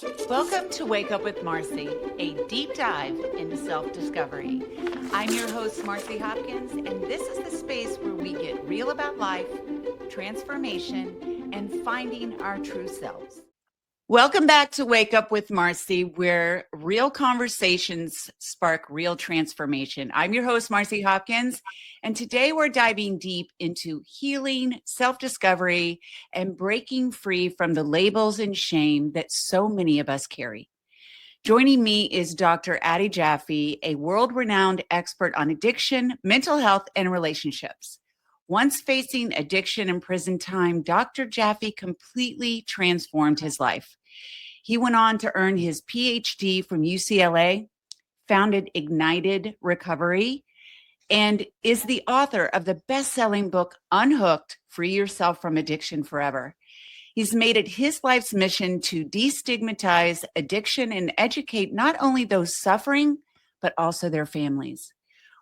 Welcome to Wake Up with Marci, a deep dive into self-discovery. I'm your host, Marci Hopkins, and this is the space where we get real about life, transformation, and finding our true selves. Welcome back to Wake Up with Marci, where real conversations spark real transformation. I'm your host, Marci Hopkins, and today we're diving deep into healing, self-discovery, and breaking free from the labels and shame that so many of us carry. Joining me is Dr. Addi Jaffe, a world-renowned expert on addiction, mental health, and relationships. Once facing addiction and prison time, Dr. Jaffe completely transformed his life. He went on to earn his Ph.D. from UCLA, founded Ignited Recovery, and is the author of the best-selling book, Unhooked, Free Yourself from Addiction Forever. He's made it his life's mission to destigmatize addiction and educate not only those suffering, but also their families.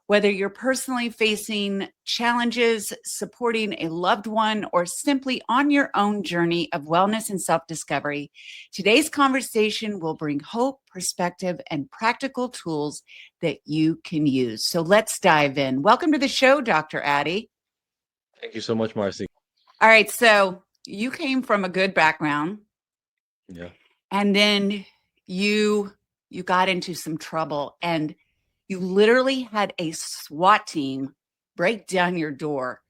Whether you're personally facing challenges, supporting a loved one, or simply on your own journey of wellness and self-discovery, today's conversation will bring hope, perspective, and practical tools that you can use. So let's dive in. Welcome to the show, Dr. Addi. Thank you so much, Marci. All right, so you came from a good background, Yeah. and then you got into some trouble, and you literally had a SWAT team break down your door.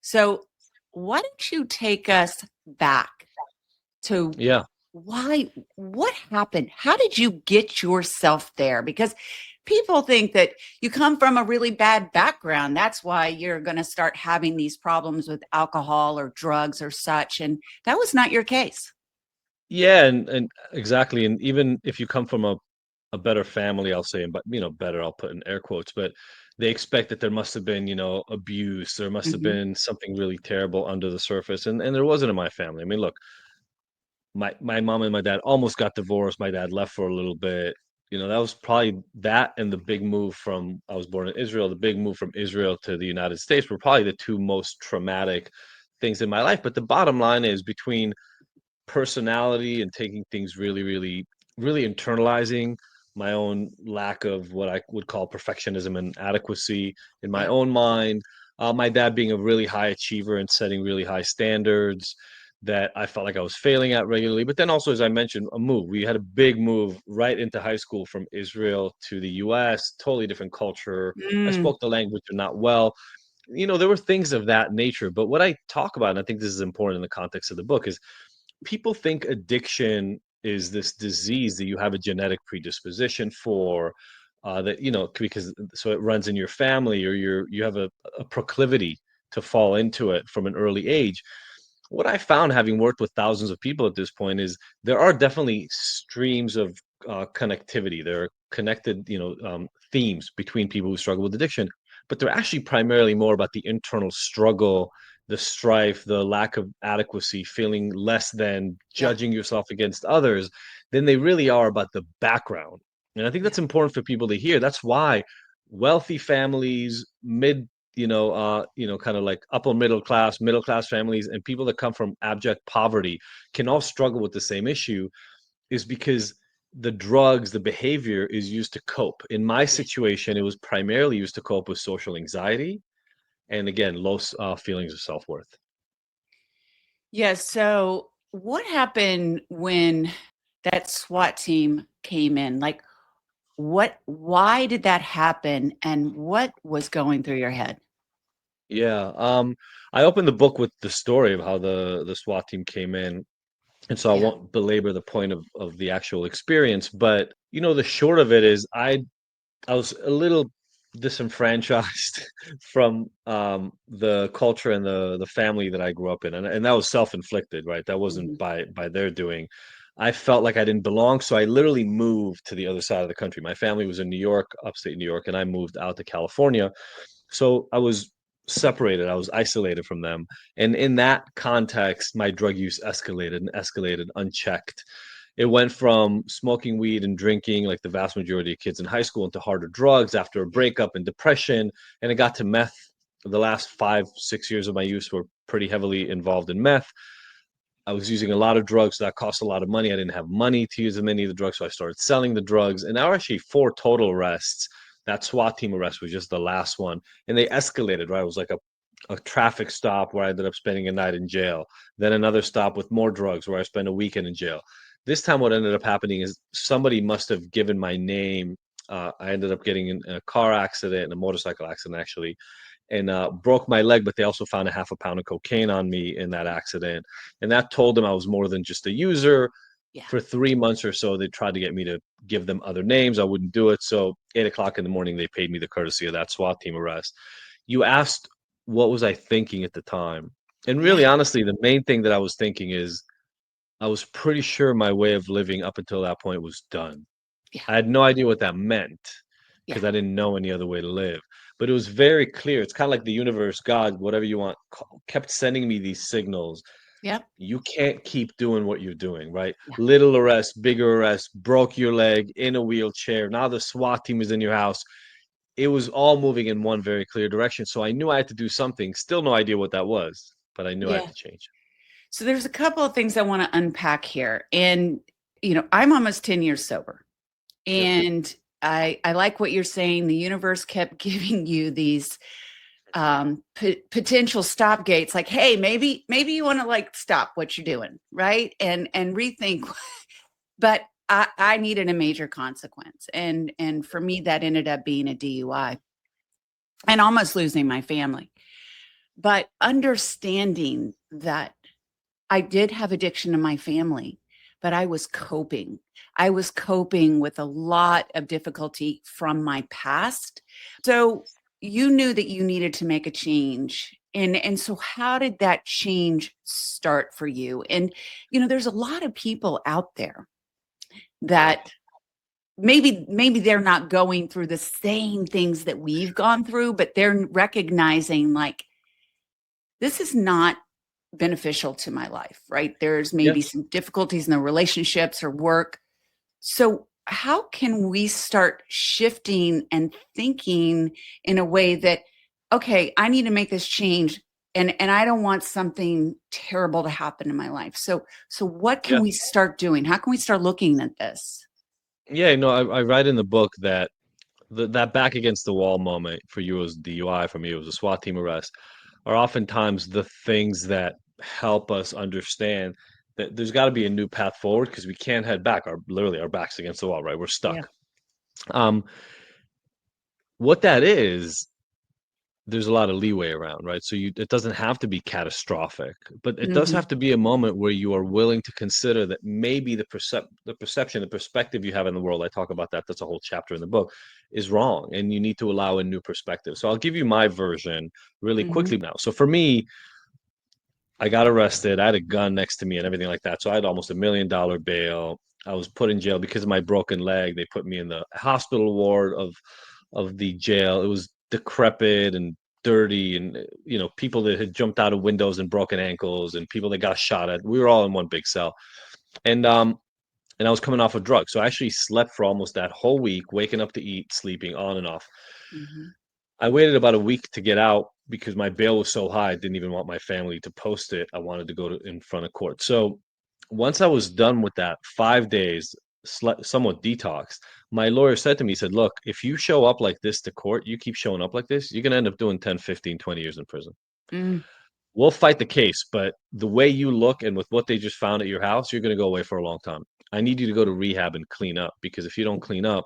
So why don't you take us back to Yeah. what happened? How did you get yourself there? Because people think that you come from a really bad background. That's why you're going to start having these problems with alcohol or drugs or such. And that was not your case. Yeah, and exactly. And even if you come from a better family, I'll say, but better, I'll put in air quotes, but they expect that there must have been, abuse, there must have Mhm. been something really terrible under the surface. And there wasn't in my family. I mean, look, my mom and my dad almost got divorced. My dad left for a little bit. That was probably that and the big move from I was born in Israel, the big move from Israel to the United States were probably the two most traumatic things in my life. But the bottom line is between personality and taking things really, really, really internalizing my own lack of what I would call perfectionism and adequacy in my Yeah. own mind. My dad being a really high achiever and setting really high standards that I felt like I was failing at regularly. But then also, as I mentioned, a move. We had a big move right into high school from Israel to the US, totally different culture. I Mm, spoke the language but not well. There were things of that nature. But what I talk about, and I think this is important in the context of the book, is people think addiction is this disease that you have a genetic predisposition for, that because so it runs in your family or you have a proclivity to fall into it from an early age. What I found, having worked with thousands of people at this point, is there are definitely streams of connectivity. There are connected themes between people who struggle with addiction, but they're actually primarily more about the internal struggle, the strife, the lack of adequacy, feeling less than, yeah. judging yourself against others, than they really are about the background. And I think Yeah. that's important for people to hear. That's why wealthy families, kind of like upper middle class families, and people that come from abject poverty can all struggle with the same issue, is because the drugs, the behavior is used to cope. In my Yeah. situation, it was primarily used to cope with social anxiety and again, low feelings of self-worth. Yeah. So, what happened when that SWAT team came in? Like, why did that happen? And what was going through your head? Yeah, I opened the book with the story of how the SWAT team came in, and so I Yeah. won't belabor the point of the actual experience. But the short of it is, I was a little disenfranchised from the culture and the family that I grew up in, and that was self-inflicted, right? That wasn't Mhm. by their doing. I felt like I didn't belong, so I literally moved to the other side of the country. My family was in New York, upstate New York, and I moved out to California. So I was separated, I was isolated from them. And in that context, my drug use escalated and escalated unchecked. It went from smoking weed and drinking, like the vast majority of kids in high school, into harder drugs after a Yeah. breakup and depression. And it got to meth. The last 5, 6 years of my use were pretty heavily involved in meth. I was using a lot of drugs that cost a lot of money. I didn't have money to use many of the drugs, so I started selling the drugs. And there were actually four total arrests. That SWAT team arrest was just the last one, and they escalated. Right, it was like a traffic stop where I ended up spending a night in jail. Then another stop with more drugs where I spent a weekend in jail. This time, what ended up happening is somebody must have given my name. I ended up getting in a car accident and a motorcycle accident actually, and broke my leg, but they also found a half a pound of cocaine on me in that accident. And that told them I was more than just a user. Yeah. For 3 months or so, they tried to get me to give them other names. I wouldn't do it. So 8 o'clock in the morning, they paid me the courtesy of that SWAT team arrest. You asked, what was I thinking at the time? And Yeah. really, honestly, the main thing that I was thinking is I was pretty sure my way of living up until that point was done. Yeah. I had no idea what that meant Yeah. because I didn't know any other way to live. But it was very clear. It's kind of like the universe, God, whatever you want, kept sending me these signals. Yep. You can't keep doing what you're doing, right? Yeah. Little arrest, bigger arrest, broke your leg in a wheelchair. Now the SWAT team is in your house. It was all moving in one very clear direction. So I knew I had to do something. Still no idea what that was, but I knew I had Yeah. to change. So there's a couple of things I want to unpack here. And, I'm almost 10 years sober. Yep. And I like what you're saying. The universe kept giving you these potential stop gates, like, hey, maybe you want to like stop what you're doing, right? And rethink. But I needed a major consequence. And for me, that ended up being a DUI and almost losing my family. But understanding that I did have addiction in my family, but I was coping. I was coping with a lot of difficulty from my past. So you knew that you needed to make a change. And so how did that change start for you? And there's a lot of people out there Right. that maybe they're not going through the same things that we've gone through, but they're recognizing like this is not beneficial to my life, right? There's Yeah. maybe some difficulties in the relationships or work. So, how can we start shifting and thinking in a way that, okay, I need to make this change and I don't want something terrible to happen in my life. So what can Yeah. we start doing? How can we start looking at this? Yeah. No, I write in the book that that back against the wall moment for you was DUI, for me it was a SWAT team arrest, are oftentimes the things that help us understand that there's got to be a new path forward because we can't head back. Our literally our backs against the wall, right? We're Yeah. stuck. Um, what that is, there's a lot of leeway around, right? So it doesn't have to be catastrophic, but it does Hmm. have to be a moment where you are willing to consider that maybe the perception, the perspective you have in the world. I talk about that. That's a whole chapter in the book, is wrong, and you need to allow a new perspective. So I'll give you my version really Hmm. quickly now. So for me, I got arrested. I had a gun next to me and everything like that. So I had almost $1 million bail. I was put in jail because of my broken leg. They put me in the hospital ward of the jail. It was decrepit and dirty, and people that had jumped out of windows and broken ankles, and people that got shot at. We were all in one big cell, and and I was coming off of drugs. So I actually slept for almost that whole week, waking up to eat, sleeping on and off. Hmm. I waited about a week to get out because my bail was so high. I didn't even want my family to post it. I wanted to go in front of court. So once I was done with that, 5 days, somewhat detoxed, my lawyer said to me, he said, look, if you show up like this to court, you keep showing up like this, you're going to end up doing 10, 15, 20 years in prison. Mm. We'll fight the case, but the way you look and with what they just found at your house, you're going to go away for a long time. I need you to go to rehab and clean up because if you don't clean up,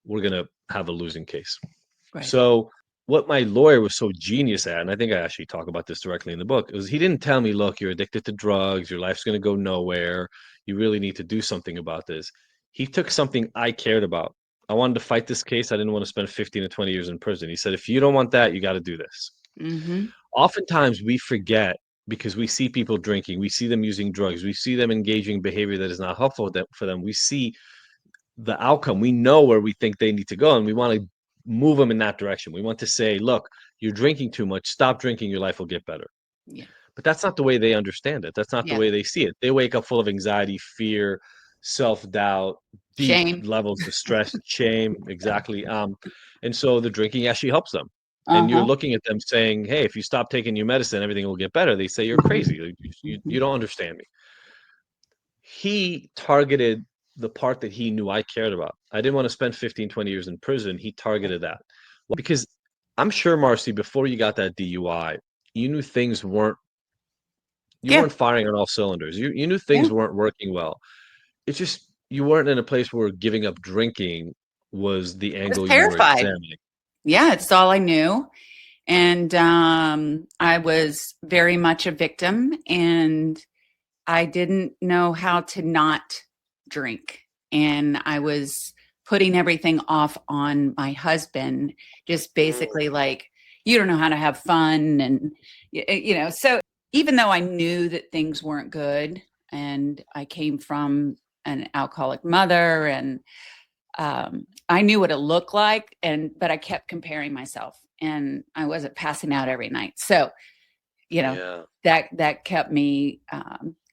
we're going to have a losing case. Right. So what my lawyer was so genius at, and I think I actually talk about this directly in the book, was he didn't tell me, look, you're addicted to drugs, your life's going to go nowhere. You really need to do something about this. He took something I cared about. I wanted to fight this case. I didn't want to spend 15 to 20 years in prison. He said, if you don't want that, you got to do this. Hmm. Oftentimes we forget because we see people drinking, we see them using drugs, we see them engaging in behavior that is not helpful for them. We see the outcome. We know where we think they need to go, and we want to move them in that direction. We want to say, look, you're drinking too much. Stop drinking. Your life will get better. Yeah. But that's not the way they understand it. That's not the Yeah. way they see it. They wake up full of anxiety, fear, self doubt, deep Shame. levels of stress, shame. Exactly. And so the drinking actually helps them. And you're Uh-huh. looking at them saying, hey, if you stop taking your medicine, everything will get better. They say, you're Mhm. crazy. You Mhm. don't understand me. he targeted the part that he knew I cared about. I didn't want to spend 15, 20 years in prison. He targeted that. Because I'm sure, Marcy, before you got that DUI, you knew things weren't you Yeah. weren't firing on all cylinders. You knew Yeah. things weren't working well. It's just you weren't in a place where giving up drinking was the I was angle you were terrified. examining. Yeah, it's all I knew. And I was very much a victim, and I didn't know how to not drink. And I was putting everything off on my husband, just Mm, basically like, you don't know how to have fun. And, so even though I knew that things weren't good, and I came from an alcoholic mother, and I knew what it looked like, but I kept comparing myself, and I wasn't passing out every night. So, you know, yeah. that kept me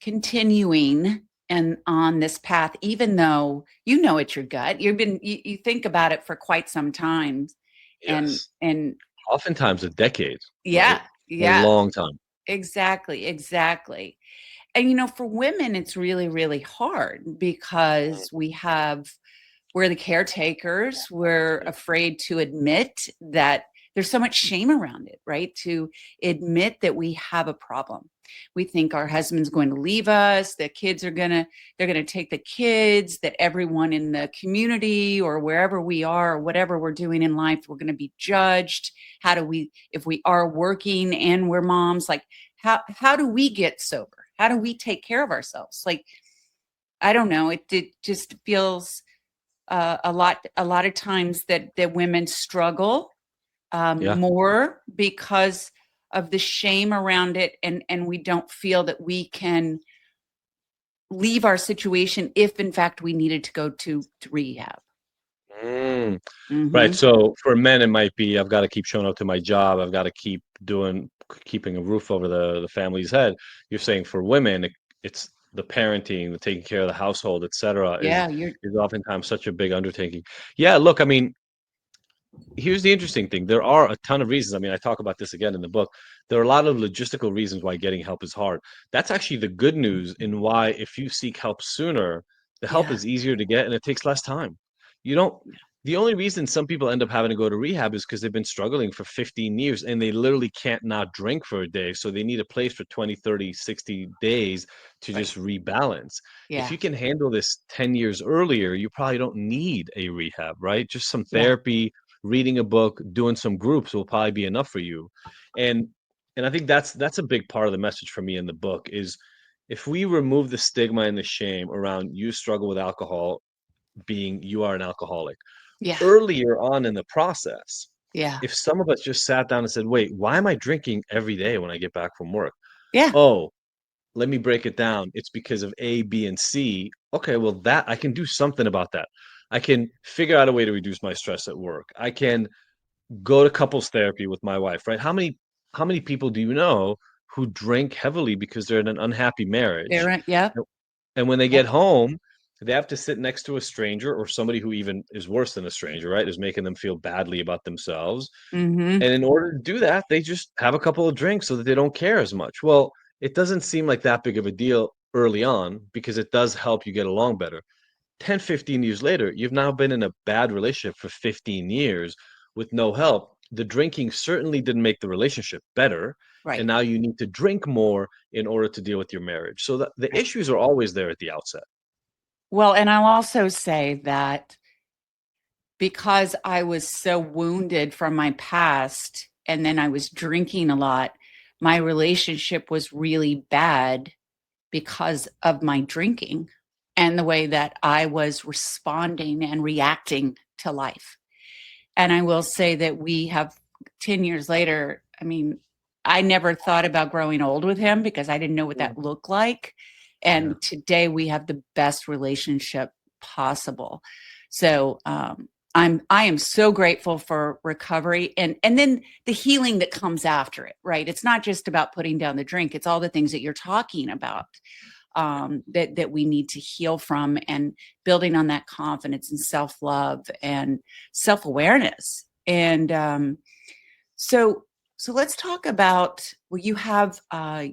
continuing and on this path, even though it's your gut. You think about it for quite some time, and Yes. and Oftentimes a decade, right? yeah, A yeah, long time. exactly. And for women, it's really, really hard because we're the caretakers. We're Yeah. afraid to admit that there's so much shame around it, right? To admit that we have a problem. We think our husband's going to leave us, the kids they're going to take the kids, that everyone in the community or wherever we are, or whatever we're doing in life, we're going to be judged. How do we, if we are working and we're moms, like how do we get sober? How do we take care of ourselves? Like, I don't know. It just feels a lot of times that women struggle Yeah. more because of the shame around it, and we don't feel that we can leave our situation if in fact we needed to go to rehab. Mm. Right. Hmm. So for men, it might be I've got to keep showing up to my job. I've got to keeping a roof over the family's head. You're saying for women, it's the parenting, the taking care of the household, et cetera, Yeah, you're. is oftentimes such a big undertaking. Yeah. Look, I mean, here's the interesting thing. There are a ton of reasons. I mean, I talk about this again in the book. There are a lot of logistical reasons why getting help is hard. That's actually the good news in why, if you seek help sooner, the help Yeah, is easier to get and it takes less time. You don't, the only reason some people end up having to go to rehab is because they've been struggling for 15 years and they literally can't not drink for a day. So they need a place for 20, 30, 60 days to right. just rebalance. If Yeah, you can handle this 10 years earlier, you probably don't need a rehab, right? Just some yeah, therapy, reading a book, doing some groups will probably be enough for you. And and I think that's a big part of the message for me in the book is if we remove the stigma and the shame around you struggle with alcohol being you are an alcoholic yeah, earlier on in the process, yeah, if some of us just sat down and said, wait, why am I drinking every day when I get back from work? yeah, Oh, let me break it down. It's because of A, B, and C. Okay, well, that I can do something about that. I can figure out a way to reduce my stress at work. I can go to couples therapy with my wife, right? How many people do you know who drink heavily because they're in an unhappy marriage? they're yeah, And when they yeah. get home, they have to sit next to a stranger or somebody who even is worse than a stranger, right? Is making them feel badly about themselves. Mm-hmm. And in order to do that, they just have a couple of drinks so that they don't care as much. Well, it doesn't seem like that big of a deal early on because it does help you get along better. 10, 15 years later, you've now been in a bad relationship for 15 years with no help. The drinking certainly didn't make the relationship better. And Right, now you need to drink more in order to deal with your marriage. So the right. issues are always there at the outset. Well, and I'll also say that because I was so wounded from my past and then I was drinking a lot, my relationship was really bad because of my drinking and the way that I was responding and reacting to life. And I will say that we have 10 years later, I mean, I never thought about growing old with him because I didn't know what Mm. that looked like. Yeah. And today we have the best relationship possible. So I am so grateful for recovery and then the healing that comes after it, right? It's not just about putting down the drink, it's all the things that you're talking about, that we need to heal from, and building on that confidence and self love and self awareness. And so so let's talk about, well, you have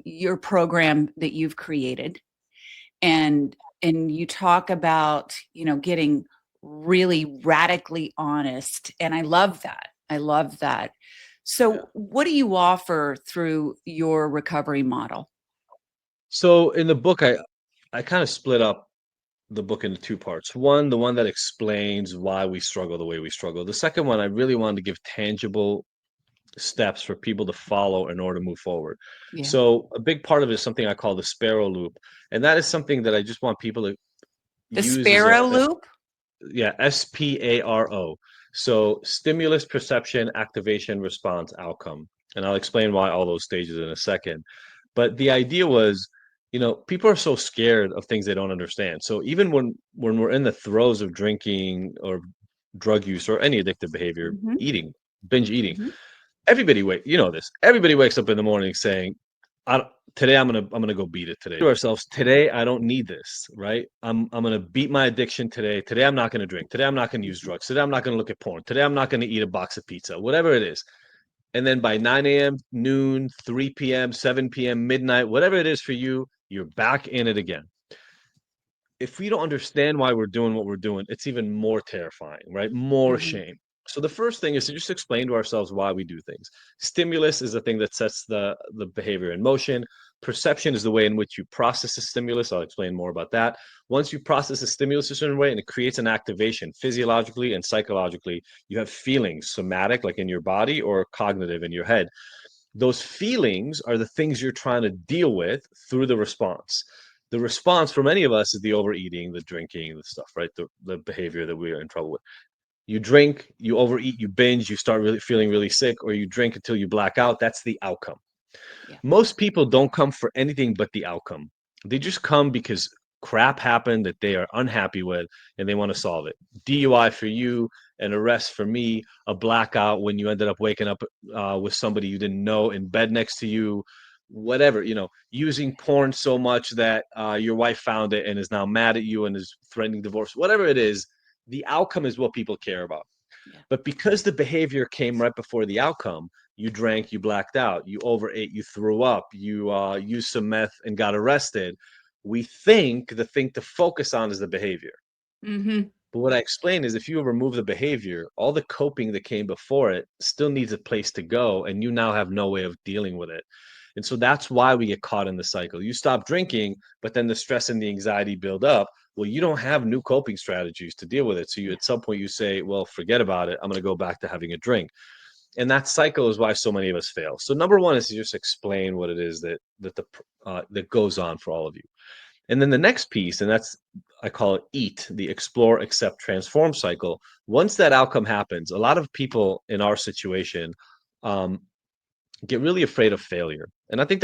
your program that you've created, and and you talk about, getting really radically honest. And I love that. I love that. Yeah. So, what do you offer through your recovery model? So in the book, I kind of split up the book into two parts. One, the one that explains why we struggle the way we struggle. The second one, I really wanted to give tangible steps for people to follow in order to move forward. Yeah. So a big part of it is something I call the sparrow loop, and that is something that I just want people to The use as sparrow loop? yeah, SPARO. So stimulus, perception, activation, response, outcome. And I'll explain why all those stages in a second. But the idea was, people are so scared of things they don't understand. So even when we're in the throes of drinking or drug use or any addictive behavior, Hmm. eating, binge eating, Hmm. everybody wakes up in the morning saying, I, today I'm gonna go beat it today. To ourselves, today I don't need this, right? I'm gonna beat my addiction today. Today I'm not gonna drink. Today I'm not gonna use drugs. Today I'm not gonna look at porn. Today I'm not gonna eat a box of pizza, whatever it is. And then by 9 a.m., noon, 3 p.m., 7 p.m., midnight, whatever it is for you, you're back in it again. If we don't understand why we're doing what we're doing, it's even more terrifying, right? More Hmm. shame. So the first thing is to just explain to ourselves why we do things. Stimulus is the thing that sets the behavior in motion. Perception is the way in which you process the stimulus. I'll explain more about that. Once you process the stimulus a certain way and it creates an activation physiologically and psychologically, you have feelings, somatic, like in your body, or cognitive in your head. Those feelings are the things you're trying to deal with through the response. The response for many of us is the overeating, the drinking, the stuff, right? The behavior that we are in trouble with. You drink, you overeat, you binge, you start really feeling really sick, or you drink until you black out. That's the outcome. Yeah. Most people don't come for anything but the outcome. They just come because crap happened that they are unhappy with and they want to solve it. DUI for you, an arrest for me, a blackout when you ended up waking up with somebody you didn't know in bed next to you, whatever, using porn so much that your wife found it and is now mad at you and is threatening divorce, whatever it is, the outcome is what people care about. Yeah. But because the behavior came right before the outcome, you drank, you blacked out, you overate, you threw up, you used some meth and got arrested. We think the thing to focus on is the behavior. Hmm. But what I explain is if you remove the behavior, all the coping that came before it still needs a place to go, and you now have no way of dealing with it. And so that's why we get caught in the cycle. You stop drinking, but then the stress and the anxiety build up. Well, you don't have new coping strategies to deal with it. So you Yeah. at some point you say, well, forget about it. I'm going to go back to having a drink. And that cycle is why so many of us fail. So number one is to just explain what it is that goes on for all of you. And then the next piece, and that's I call it EAT, the explore, accept, transform cycle. Once that outcome happens, a lot of people in our situation um, get really afraid of failure, and I think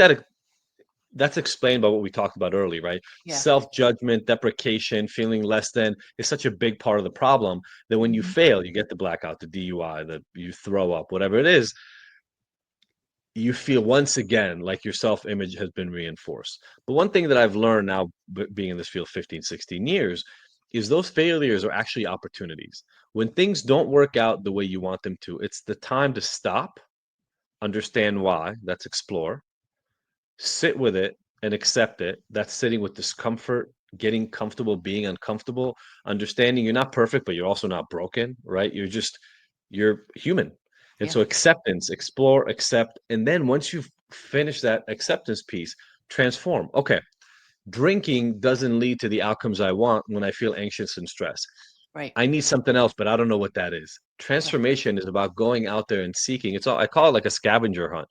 that's explained by what we talked about earlier, right? Yeah. Self-judgment, deprecation, feeling less than is such a big part of the problem that when you Hmm. fail, you get the blackout, the DUI, that you throw up, whatever it is, you feel once again like your self-image has been reinforced. But one thing that I've learned now, being in this field 15, 16 years, is those failures are actually opportunities. When things don't work out the way you want them to, it's the time to stop, understand why, that's explore, sit with it and accept it. That's sitting with discomfort, getting comfortable being uncomfortable, understanding you're not perfect, but you're also not broken, right? You're human. And Yeah. so acceptance, explore, accept. And then once you've finished that acceptance piece, transform. Okay, drinking doesn't lead to the outcomes I want when I feel anxious and stressed. Right. I need something else, but I don't know what that is. Yeah. Transformation is about going out there and seeking. It's all I call it like a scavenger hunt.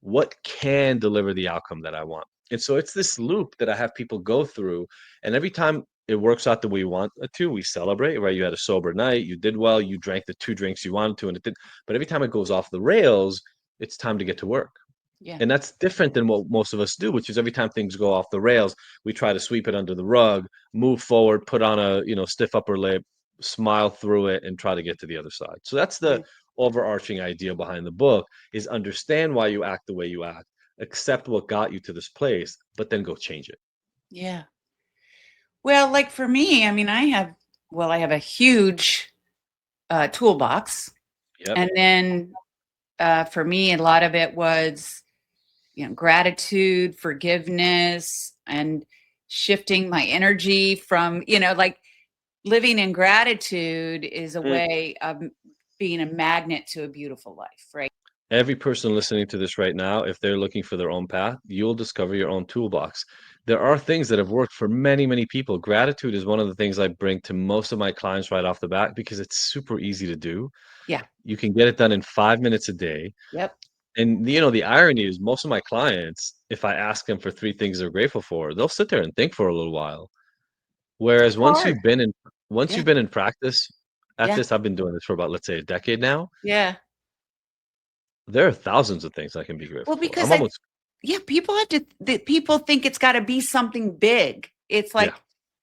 What can deliver the outcome that I want? And so it's this loop that I have people go through. And every time it works out the way we want it to, we celebrate, right? You had a sober night, you did well, you drank the two drinks you wanted to, and it did. But every time it goes off the rails, it's time to get to work. Yeah. And that's different than what most of us do, which is every time things go off the rails, we try to sweep it under the rug, move forward, put on a stiff upper lip, smile through it, and try to get to the other side. So that's the Right. overarching idea behind the book is understand why you act the way you act, accept what got you to this place, but then go change it. Yeah. Well, like for me, I mean, I have a huge toolbox. Yep. And then for me, a lot of it was, gratitude, forgiveness, and shifting my energy from, like living in gratitude is a Mm. way of being a magnet to a beautiful life, right? Every person listening to this right now, if they're looking for their own path, you'll discover your own toolbox. There are things that have worked for many, many people. Gratitude is one of the things I bring to most of my clients right off the bat because it's super easy to do. Yeah. You can get it done in 5 minutes a day. Yep. And the irony is most of my clients, if I ask them for three things they're grateful for, they'll sit there and think for a little while. Whereas It's hard. once Yeah. you've been in practice at Yeah. this, I've been doing this for about, let's say, a decade now. Yeah. There are thousands of things I can be Well, grateful for. because I'm almost yeah, people think it's got to be something big. It's Yeah, like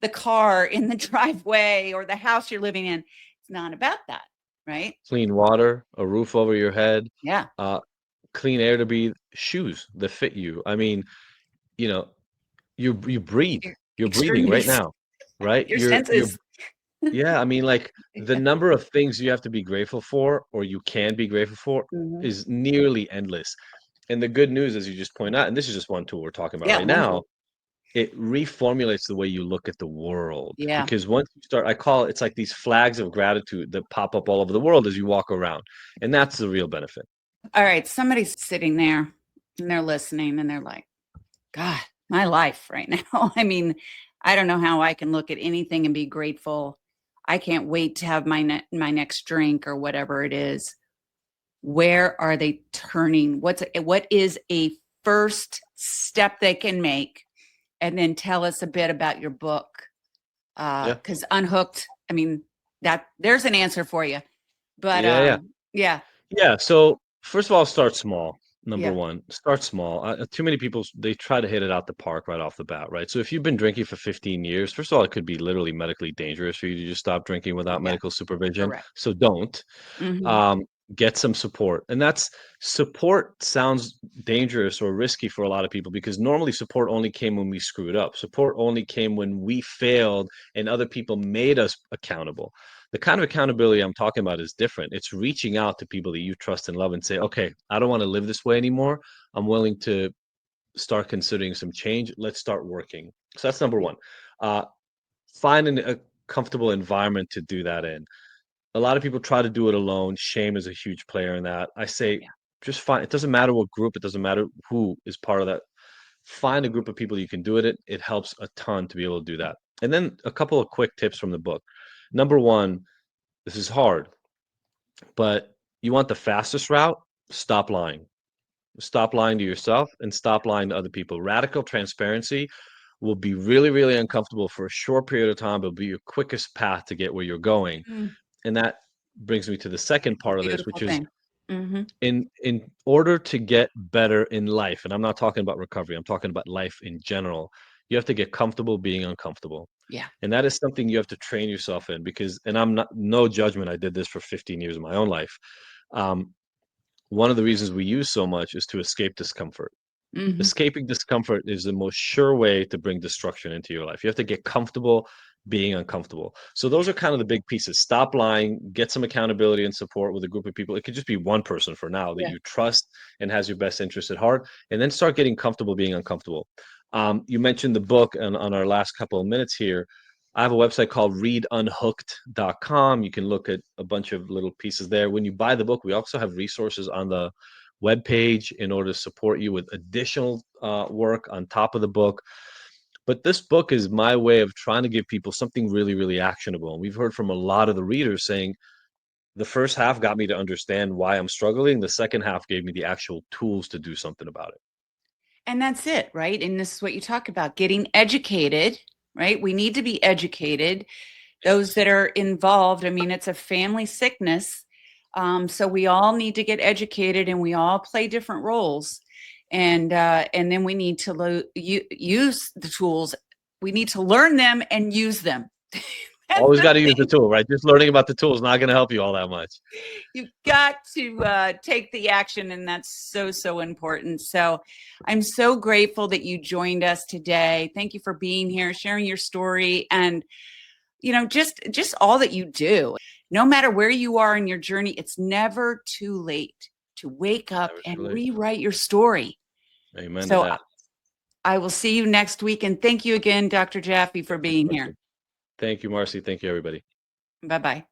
the car in the driveway or the house you're living in. It's not about that, right? clean water, a roof over your head, Yeah. uh, clean air to breathe, shoes that fit you. I mean, you know, you breathe. Your You're breathing right extremities, now, right? your You're senses. Yeah, I mean, like the number of things you have to be grateful for or you can be grateful for Mhm. is nearly endless. And the good news, as you just point out, and this is just one tool we're talking about Yeah, right one now, tool. it reformulates the way you look at the world. Yeah. Because once you start, I call it, it's like these flags of gratitude that pop up all over the world as you walk around. And that's the real benefit. All right, somebody's sitting there and they're listening and they're like, God, my life right now. I mean, I don't know how I can look at anything and be grateful. I can't wait to have my next drink or whatever it is. Where are they turning? What is a first step they can make? And then tell us a bit about your book. Yeah. Because Unhooked, I mean, that there's an answer for you. But Yeah. Yeah. yeah, Yeah. So, first of all, start small. Number yeah, one, start small. Too many people, they try to hit it out the park right off the bat, right? So, if you've been drinking for 15 years, first of all, it could be literally medically dangerous for you to just stop drinking without yeah, medical supervision. correct. So, don't. Hmm. um, get some support. And that's support sounds dangerous or risky for a lot of people because normally support only came when we screwed up. Support only came when we failed and other people made us accountable. The kind of accountability I'm talking about is different. It's reaching out to people that you trust and love and say, okay, I don't want to live this way anymore. I'm willing to start considering some change. Let's start working. So that's number Yeah, one. Uh, find a comfortable environment to do that in. A lot of people try to do it alone. Shame is a huge player in that. I say yeah. just find, it doesn't matter what group, it doesn't matter who is part of that. Find a group of people you can do it. It helps a ton to be able to do that. And then a couple of quick tips from the book. Number one, this is hard, but you want the fastest route? Stop lying. Stop lying to yourself and stop lying to other people. Radical transparency will be really, really uncomfortable for a short period of time, but it'll be your quickest path to get where you're going. Mm, And that brings me to the second part of this, beautiful which is thing. Hmm. in order to get better in life, and I'm not talking about recovery, I'm talking about life in general, you have to get comfortable being uncomfortable. Yeah. And that is something you have to train yourself in because, and I'm not, no judgment, I did this for 15 years of my own life. Um, one of the reasons we use so much is to escape discomfort. Hmm. Escaping discomfort is the most sure way to bring destruction into your life. You have to get comfortable being uncomfortable. So Yeah. those are kind of the big pieces. Stop lying, get some accountability and support with a group of people. It could just be one person for now that Yeah. you trust and has your best interest at heart, and then start getting comfortable being uncomfortable. You mentioned the book, and on our last couple of minutes here, I have a website called readunhooked.com. You can look at a bunch of little pieces there. When you buy the book, we also have resources on the web page in order to support you with additional work on top of the book. But this book is my way of trying to give people something really, really actionable. And we've heard from a lot of the readers saying the first half got me to understand why I'm struggling. The second half gave me the actual tools to do something about it. And that's it, right? And this is what you talk about, getting educated, right? We need to be educated. Those that are involved, I mean, it's a family sickness. So we all need to get educated and we all play different roles. And then we need to use the tools. We need to learn them and use them. That's Always the got to use the thing. tool, right? Just learning about the tool is not going to help you all that much. You've got to take the action, and that's so, so important. So I'm so grateful that you joined us today. Thank you for being here, sharing your story, and just all that you do. No matter where you are in your journey, it's never too late to wake up Never too and late. rewrite your story. Amen to So that. I will see you next week. And thank you again, Dr. Jaffe, for being here. Thank you, Marci. Thank you, everybody. Bye-bye.